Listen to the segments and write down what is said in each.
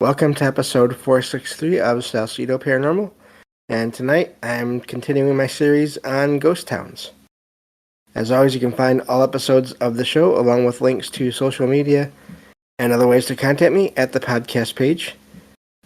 Welcome to episode 463 of Salcedo Paranormal, and tonight I'm continuing my series on ghost towns. As always, you can find all episodes of the show along with links to social media and other ways to contact me at the podcast page,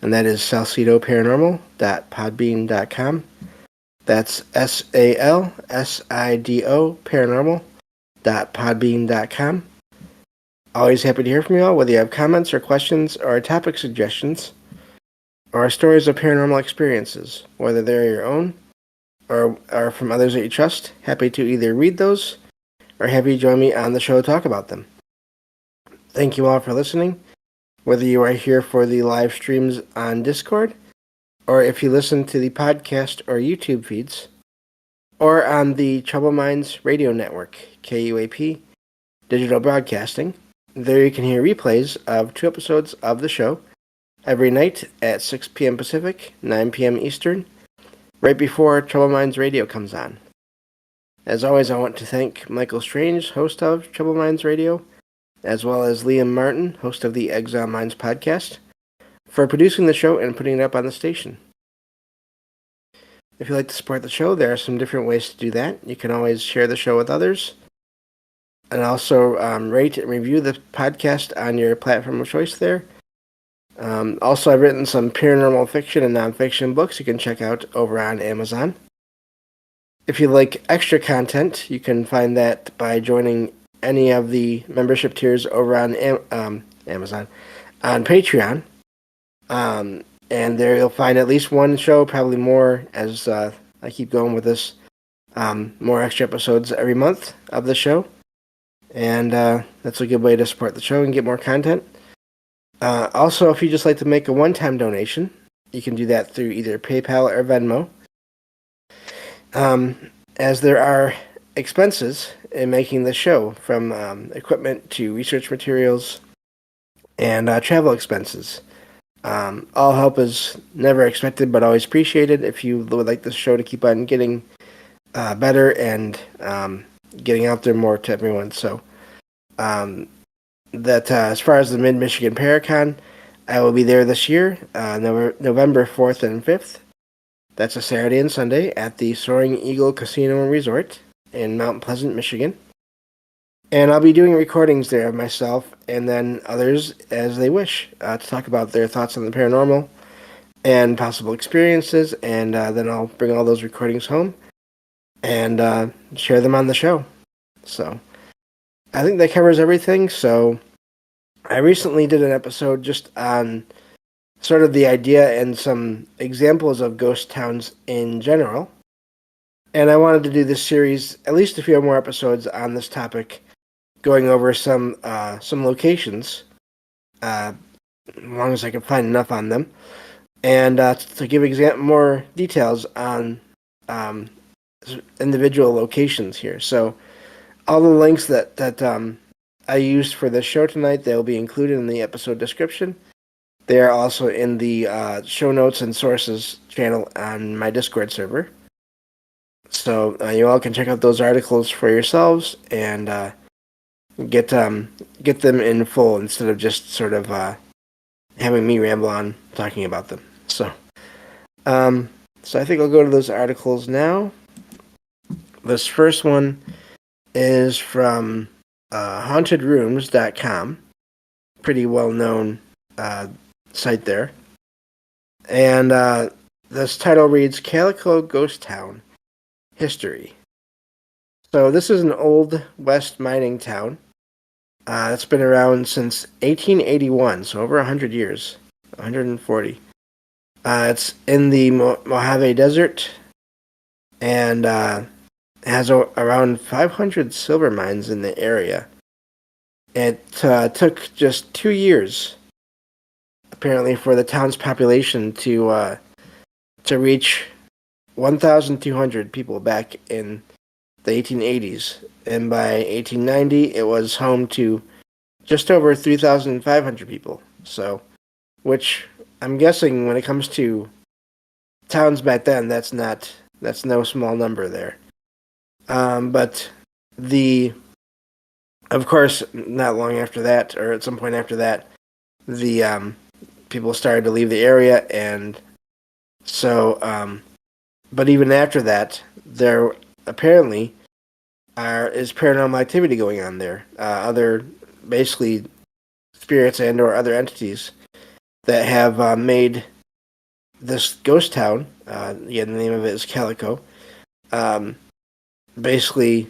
and that is salcidoparanormal.podbean.com. That's SALSIDO paranormal.podbean.com. Always happy to hear from you all, whether you have comments or questions or topic suggestions or stories of paranormal experiences, whether they're your own or from others that you trust. Happy to either read those or have you join me on the show to talk about them. Thank you all for listening, whether you are here for the live streams on Discord or if you listen to the podcast or YouTube feeds or on the Troubled Minds Radio Network, KUAP Digital Broadcasting. There you can hear replays of 2 episodes of the show every night at 6 p.m. Pacific, 9 p.m. Eastern, right before Troubled Minds Radio comes on. As always, I want to thank Michael Strange, host of Troubled Minds Radio, as well as Liam Martin, host of the Exile Minds podcast, for producing the show and putting it up on the station. If you'd like to support the show, there are some different ways to do that. You can always share the show with others, and also rate and review the podcast on your platform of choice there. Also, I've written some paranormal fiction and nonfiction books you can check out over on Amazon. If you like extra content, you can find that by joining any of the membership tiers over on Amazon, on Patreon. And there you'll find at least one show, probably more, as I keep going with this, more extra episodes every month of the show. And that's a good way to support the show and get more content. Also, if you just like to make a one-time donation, you can do that through either PayPal or Venmo. As there are expenses in making the show, from equipment to research materials and travel expenses. All help is never expected but always appreciated if you would like the show to keep on getting better and getting out there more to everyone. So as far as the Mid-Michigan Paracon, I will be there this year, November 4th and 5th. That's a Saturday and Sunday at the Soaring Eagle Casino and Resort in Mount Pleasant, Michigan. And I'll be doing recordings there of myself and then others as they wish to talk about their thoughts on the paranormal and possible experiences, and then I'll bring all those recordings home and share them on the show. So I think that covers everything. So I recently did an episode just on sort of the idea and some examples of ghost towns in general. And I wanted to do this series, at least a few more episodes on this topic, going over some locations, as long as I can find enough on them, and to give more details on individual locations here. So all the links that I used for this show tonight, they'll be included in the episode description. They are also in the show notes and sources channel on my Discord server. So you all can check out those articles for yourselves and get them in full instead of just sort of having me ramble on talking about them. So I think I'll go to those articles now. This first one is from hauntedrooms.com, pretty well-known site there. And this title reads, Calico Ghost Town History. So this is an old West mining town. It's been around since 1881, so over 100 years, 140. It's in the Mojave Desert, and has around 500 silver mines in the area. It took just 2 years, apparently, for the town's population to reach 1,200 people back in the 1880s, and by 1890 it was home to just over 3,500 people. So, which I'm guessing when it comes to towns back then, that's no small number there. But of course, not long after that, or at some point after that, the people started to leave the area, and so, but even after that, there apparently is paranormal activity going on there. Other, basically, spirits and or other entities that have made this ghost town, again, the name of it is Calico, basically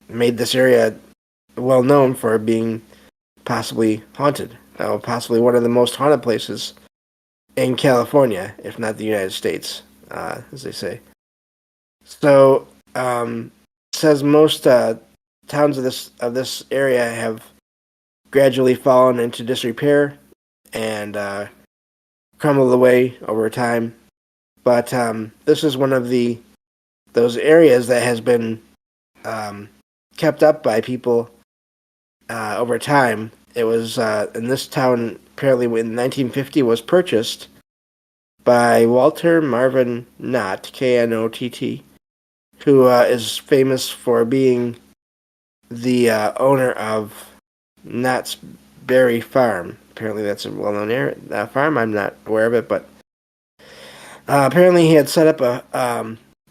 made this area well known for being possibly haunted. Possibly one of the most haunted places in California, if not the United States, as they say. So, says most towns of this area have gradually fallen into disrepair and crumbled away over time. But this is one of those areas that has been kept up by people over time. It was in this town, apparently in 1950, was purchased by Walter Marvin Knott, Knott, who is famous for being the owner of Knott's Berry Farm. Apparently that's a well-known farm. I'm not aware of it, but apparently he had set up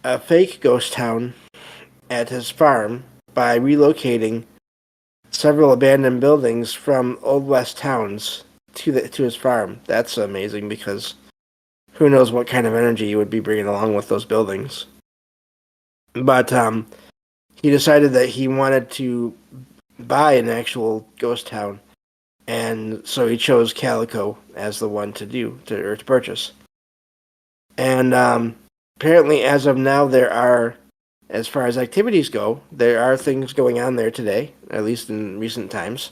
a fake ghost town at his farm by relocating several abandoned buildings from Old West towns to his farm. That's amazing, because who knows what kind of energy you would be bringing along with those buildings. But he decided that he wanted to buy an actual ghost town, and so he chose Calico as the one to purchase. And apparently, as of now, as far as activities go, there are things going on there today, at least in recent times,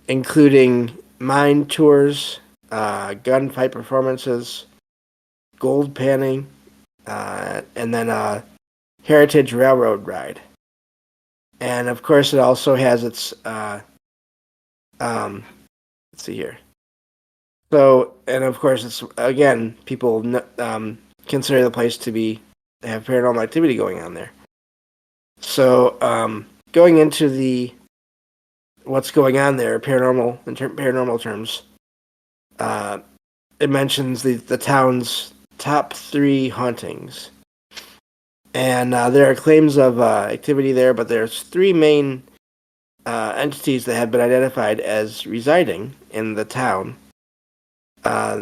including mine tours, gunfight performances, gold panning, and then a heritage railroad ride. And of course, it also has its let's see here. So, and of course, it's again, people consider the place to have paranormal activity going on there. So, going into what's going on there, paranormal terms, it mentions the town's top 3 hauntings, and there are claims of activity there, but there's 3 main entities that have been identified as residing in the town.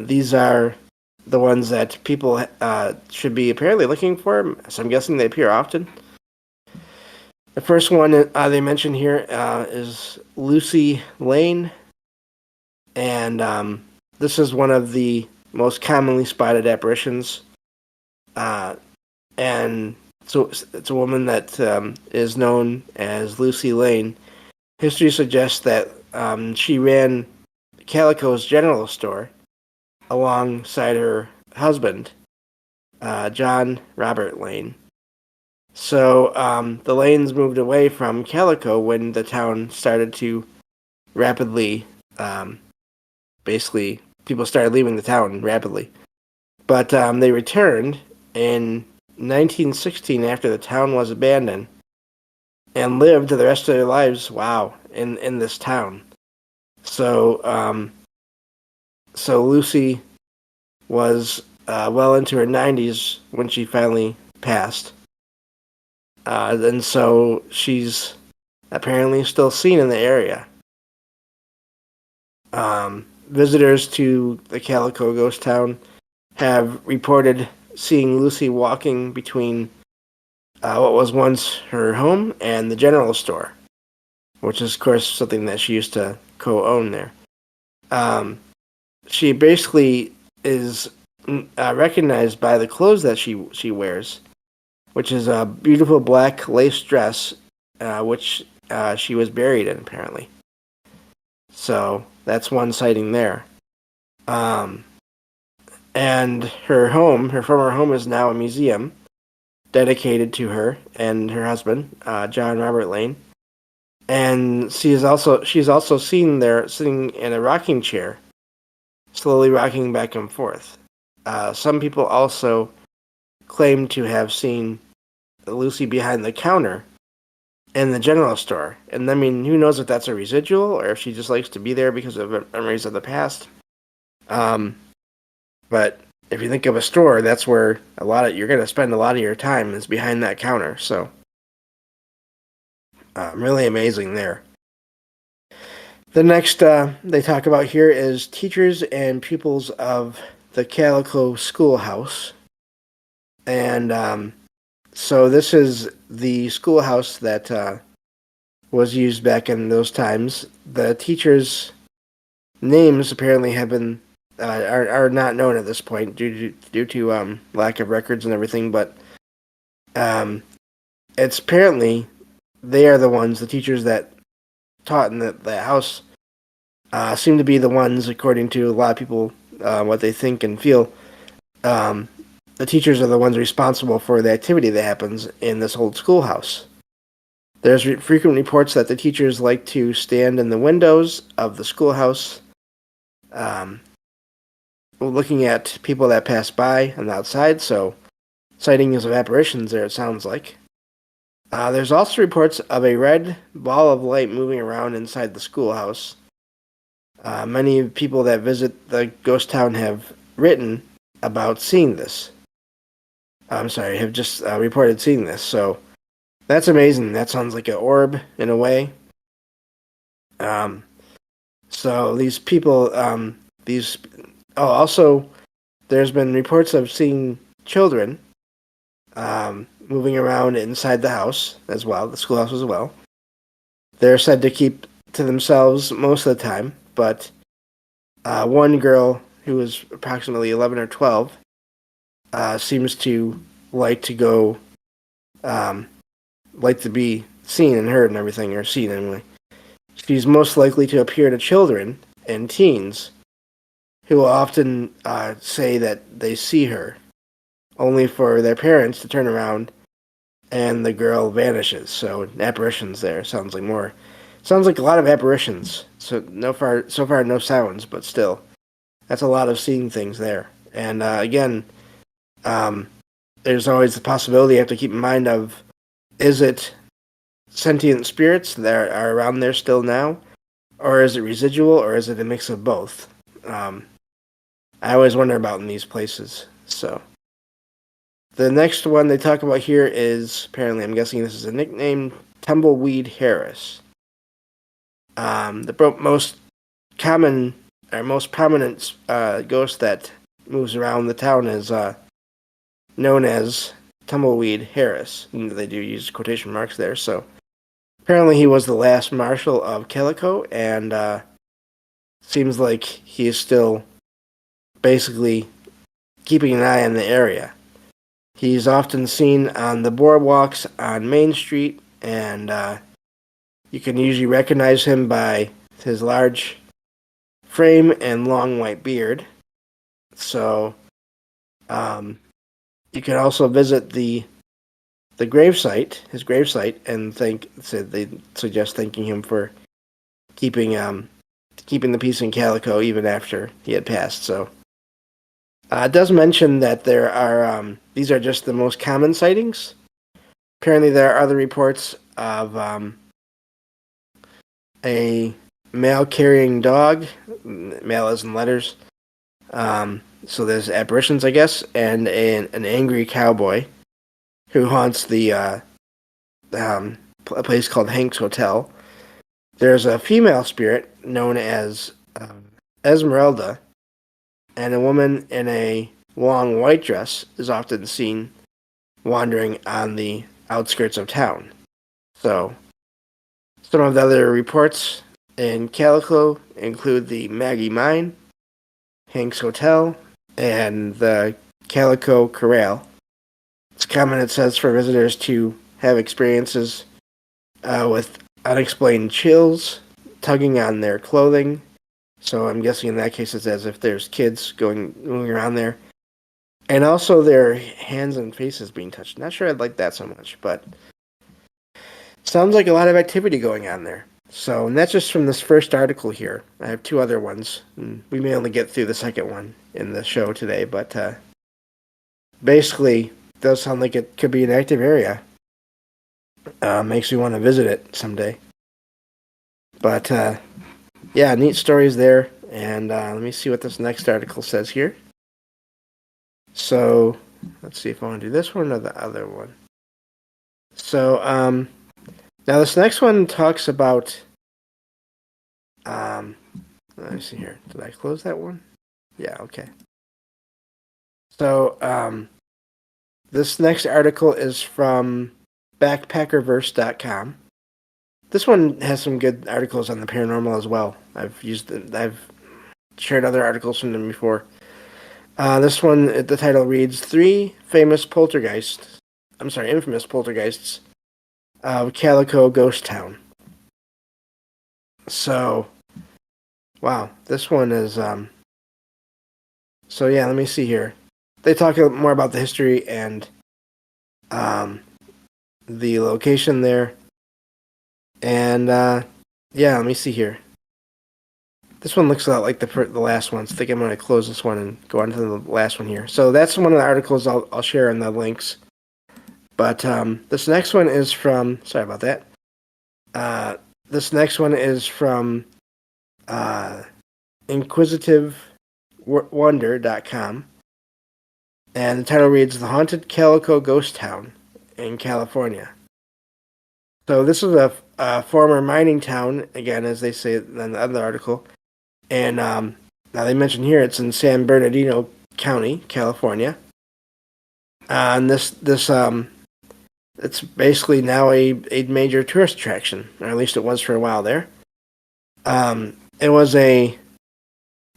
These are the ones that people should be apparently looking for, so I'm guessing they appear often. The first one they mention here is Lucy Lane, and this is one of the most commonly spotted apparitions. And so it's a woman that is known as Lucy Lane. History suggests that she ran Calico's general store alongside her husband, John Robert Lane. So the Lanes moved away from Calico when the town started to rapidly, basically, people started leaving the town rapidly. But they returned in 1916 after the town was abandoned and lived the rest of their lives, in this town. So, so Lucy was well into her 90s when she finally passed. And so she's apparently still seen in the area. Visitors to the Calico ghost town have reported seeing Lucy walking between what was once her home and the general store, which is, of course, something that she used to co-own there. She basically is recognized by the clothes that she wears, which is a beautiful black lace dress, which she was buried in, apparently. So that's one sighting there. And her former home, is now a museum dedicated to her and her husband, John Robert Lane. And she's also seen there sitting in a rocking chair, slowly rocking back and forth. Some people also claim to have seen Lucy behind the counter in the general store. And I mean, who knows if that's a residual or if she just likes to be there because of memories of the past. But if you think of a store, that's where you're going to spend a lot of your time is behind that counter. So really amazing there. The next they talk about here is teachers and pupils of the Calico schoolhouse. And so this is the schoolhouse that was used back in those times. The teachers' names apparently have been are not known at this point due to lack of records and everything. But it's apparently they are the teachers that taught in the house seem to be the ones, according to a lot of people, what they think and feel. The teachers are the ones responsible for the activity that happens in this old schoolhouse. There's frequent reports that the teachers like to stand in the windows of the schoolhouse, looking at people that pass by on the outside, so sightings of apparitions there, it sounds like. There's also reports of a red ball of light moving around inside the schoolhouse. Many people that visit the ghost town have written about seeing this. Have just reported seeing this. So that's amazing. That sounds like an orb in a way. So these people, also there's been reports of seeing children moving around inside the house as well, the schoolhouse as well. They're said to keep to themselves most of the time, but one girl who was approximately 11 or 12 seems to like to go, like to be seen and heard and everything, or seen anyway. She's most likely to appear to children and teens who will often say that they see her, only for their parents to turn around and the girl vanishes. So apparitions there. Sounds like a lot of apparitions. So far no sounds, but still, that's a lot of seeing things there. And again, there's always the possibility you have to keep in mind of, is it sentient spirits that are around there still now, or is it residual, or is it a mix of both? I always wonder about in these places. So the next one they talk about here is, apparently I'm guessing this is a nickname, Tumbleweed Harris. The most common or most prominent ghost that moves around the town is known as Tumbleweed Harris. And they do use quotation marks there. So apparently he was the last marshal of Calico, and seems like he is still basically keeping an eye on the area. He's often seen on the boardwalks on Main Street, and you can usually recognize him by his large frame and long white beard. So you can also visit the gravesite, his gravesite, and they suggest thanking him for keeping the peace in Calico even after he had passed. So it does mention that there are these are just the most common sightings. Apparently, there are other reports of a mail-carrying dog, mail as in letters. So there's apparitions, I guess, and an angry cowboy who haunts a place called Hank's Hotel. There's a female spirit known as Esmeralda, and a woman in a long white dress is often seen wandering on the outskirts of town. So some of the other reports in Calico include the Maggie Mine, Hank's Hotel, and the Calico Corral. It's common, it says, for visitors to have experiences with unexplained chills, tugging on their clothing. So I'm guessing in that case it's as if there's kids moving around there. And also their hands and faces being touched. Not sure I'd like that so much, but sounds like a lot of activity going on there. So, and that's just from this first article here. I have two other ones. And we may only get through the second one in the show today, but basically, it does sound like it could be an active area. Makes me want to visit it someday. But yeah, neat stories there. And let me see what this next article says here. So let's see if I want to do this one or the other one. So now this next one talks about let me see here. Did I close that one? Yeah, okay. So this next article is from backpackerverse.com. This one has some good articles on the paranormal as well. I've shared other articles from them before. This one, the title reads, Infamous Poltergeists of Calico Ghost Town. So, wow, this one is, so yeah, let me see here. They talk more about the history and the location there. And, yeah, let me see here. This one looks a lot like the last one, so I think I'm going to close this one and go on to the last one here. So that's one of the articles I'll share in the links. But this next one is from, sorry about that. This next one is from InquisitiveWonder.com. And the title reads, The Haunted Calico Ghost Town in California. So this is a former mining town, again, as they say in the other article. And now they mention here it's in San Bernardino County, California. And this it's basically now a major tourist attraction, or at least it was for a while there. It was a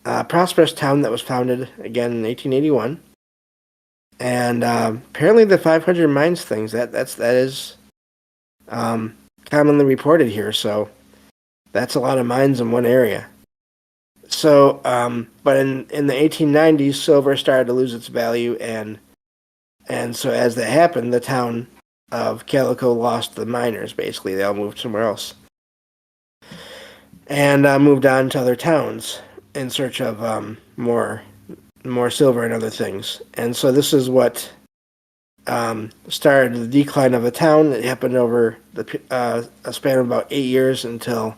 prosperous town that was founded again in 1881, and apparently the 500 mines things that is commonly reported here. So that's a lot of mines in one area. So, but in the 1890s, silver started to lose its value, and so as that happened, the town of Calico lost the miners. Basically, they all moved somewhere else, and moved on to other towns in search of more silver and other things. And so this is what started the decline of the town. It happened over a span of about 8 years until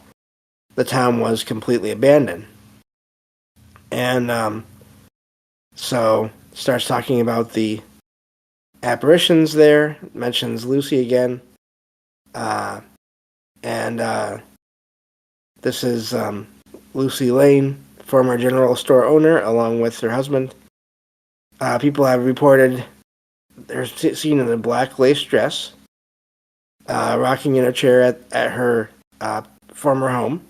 the town was completely abandoned. And so starts talking about the apparitions there, mentions Lucy again, and this is Lucy Lane, former general store owner, along with her husband. People have reported they're seen in a black lace dress, rocking in a chair at her former home,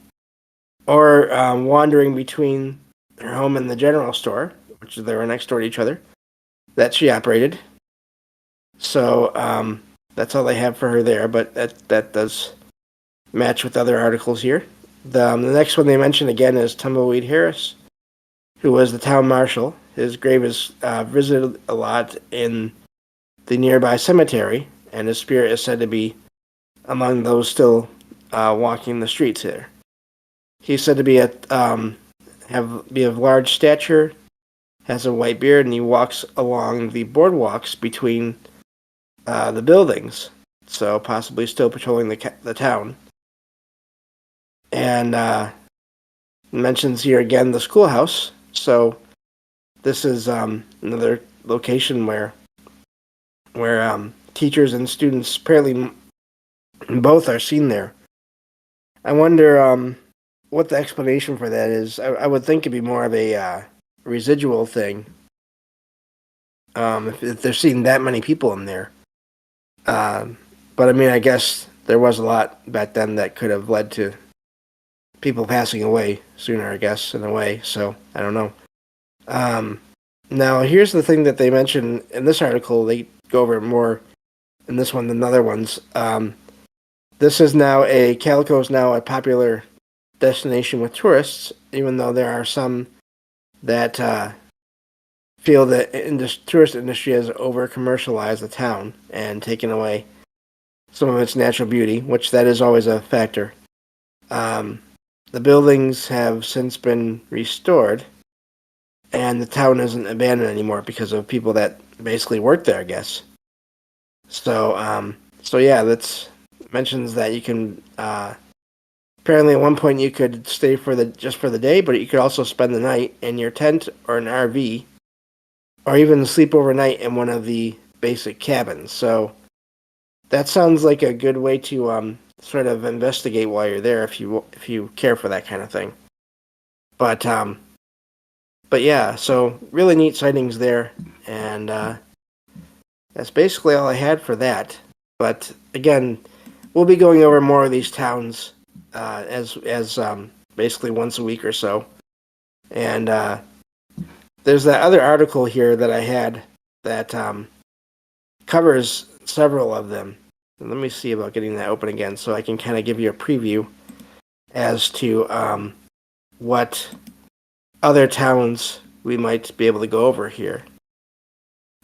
or wandering between her home and the general store, which they were next door to each other, that she operated. So that's all they have for her there, but that does match with other articles here. The next one they mention again is Tumbleweed Harris, who was the town marshal. His grave is visited a lot in the nearby cemetery, and his spirit is said to be among those still walking the streets here. He's said to be of large stature, has a white beard, and he walks along the boardwalks between the buildings, so possibly still patrolling the town. And mentions here again the schoolhouse. So this is another location where teachers and students apparently both are seen there. I wonder what the explanation for that is. I would think it'd be more of a residual thing. If they're seeing that many people in there. But I mean, I guess there was a lot back then that could have led to people passing away sooner, I guess, in a way. So I don't know. Now, here's the thing that they mention in this article. They go over more in this one than other ones. This is now Calico is now a popular destination with tourists, even though there are some that feel that the tourist industry has over-commercialized the town and taken away some of its natural beauty, which that is always a factor. The buildings have since been restored, and the town isn't abandoned anymore because of people that basically work there, I guess. So yeah, that mentions that you can Apparently, at one point you could stay just for the day, but you could also spend the night in your tent or an RV, or even sleep overnight in one of the basic cabins. So that sounds like a good way to sort of investigate while you're there if you care for that kind of thing. But yeah, so really neat sightings there, and that's basically all I had for that. But again, we'll be going over more of these towns as basically once a week or so. And there's that other article here that I had that covers several of them. And let me see about getting that open again so I can kind of give you a preview as to what other towns we might be able to go over here.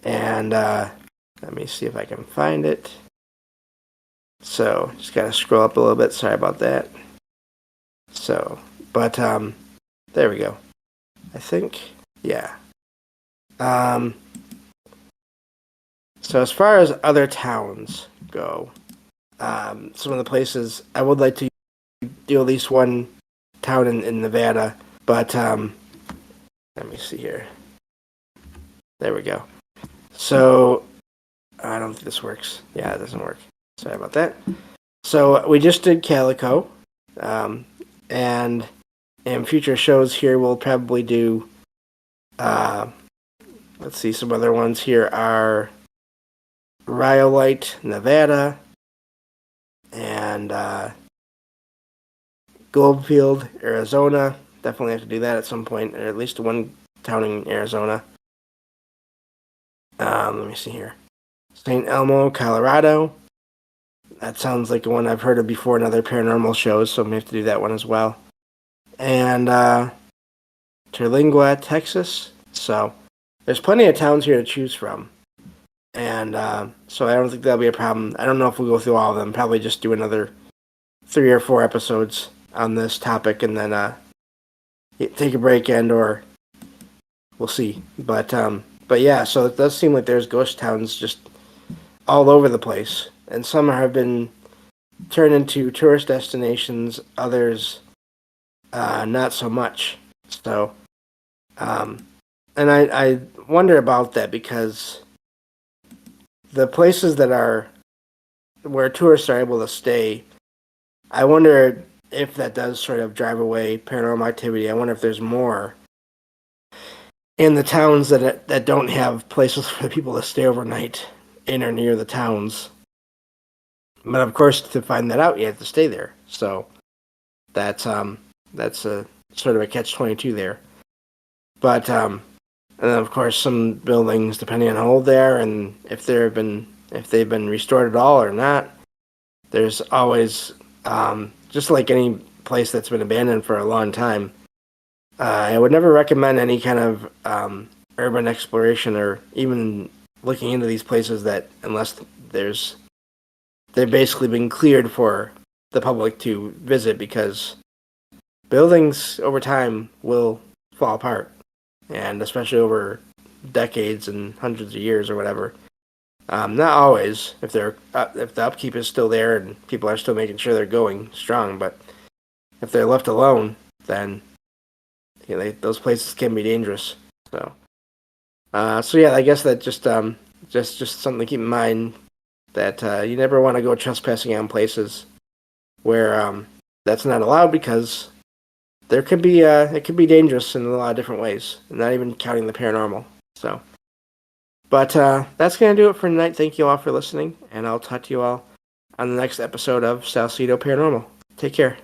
And let me see if I can find it. So, just gotta scroll up a little bit. Sorry about that. So, but there we go. I think, yeah. So as far as other towns go, some of the places I would like to do at least one town in Nevada, but let me see here. There we go. So I don't think this works. Yeah, it doesn't work. Sorry about that. So we just did Calico, and in future shows here we'll probably do. Let's see, some other ones here are Rhyolite, Nevada, and Goldfield, Arizona. Definitely have to do that at some point, or at least one town in Arizona. Let me see here. St. Elmo, Colorado. That sounds like one I've heard of before in other paranormal shows, so I'm going to have to do that one as well. And Terlingua, Texas. So there's plenty of towns here to choose from. And so I don't think that'll be a problem. I don't know if we'll go through all of them. Probably just do another 3 or 4 episodes on this topic and then take a break or we'll see. But yeah, so it does seem like there's ghost towns just all over the place. And some have been turned into tourist destinations, others not so much. So, and I wonder about that because the places that are where tourists are able to stay, I wonder if that does sort of drive away paranormal activity. I wonder if there's more in the towns that don't have places for people to stay overnight in or near the towns. But of course, to find that out, you have to stay there. So that's a sort of a catch-22 there. But and then of course, some buildings, depending on how old they are and if they've been restored at all or not, there's always just like any place that's been abandoned for a long time. I would never recommend any kind of urban exploration or even looking into these places unless they've basically been cleared for the public to visit, because buildings over time will fall apart, and especially over decades and hundreds of years or whatever. Not always, if the upkeep is still there and people are still making sure they're going strong, but if they're left alone, then those places can be dangerous. So yeah, I guess that just something to keep in mind, that you never want to go trespassing on places where that's not allowed, because it could be dangerous in a lot of different ways, not even counting the paranormal. So, but that's gonna do it for tonight. Thank you all for listening, and I'll talk to you all on the next episode of Salcedo Paranormal. Take care.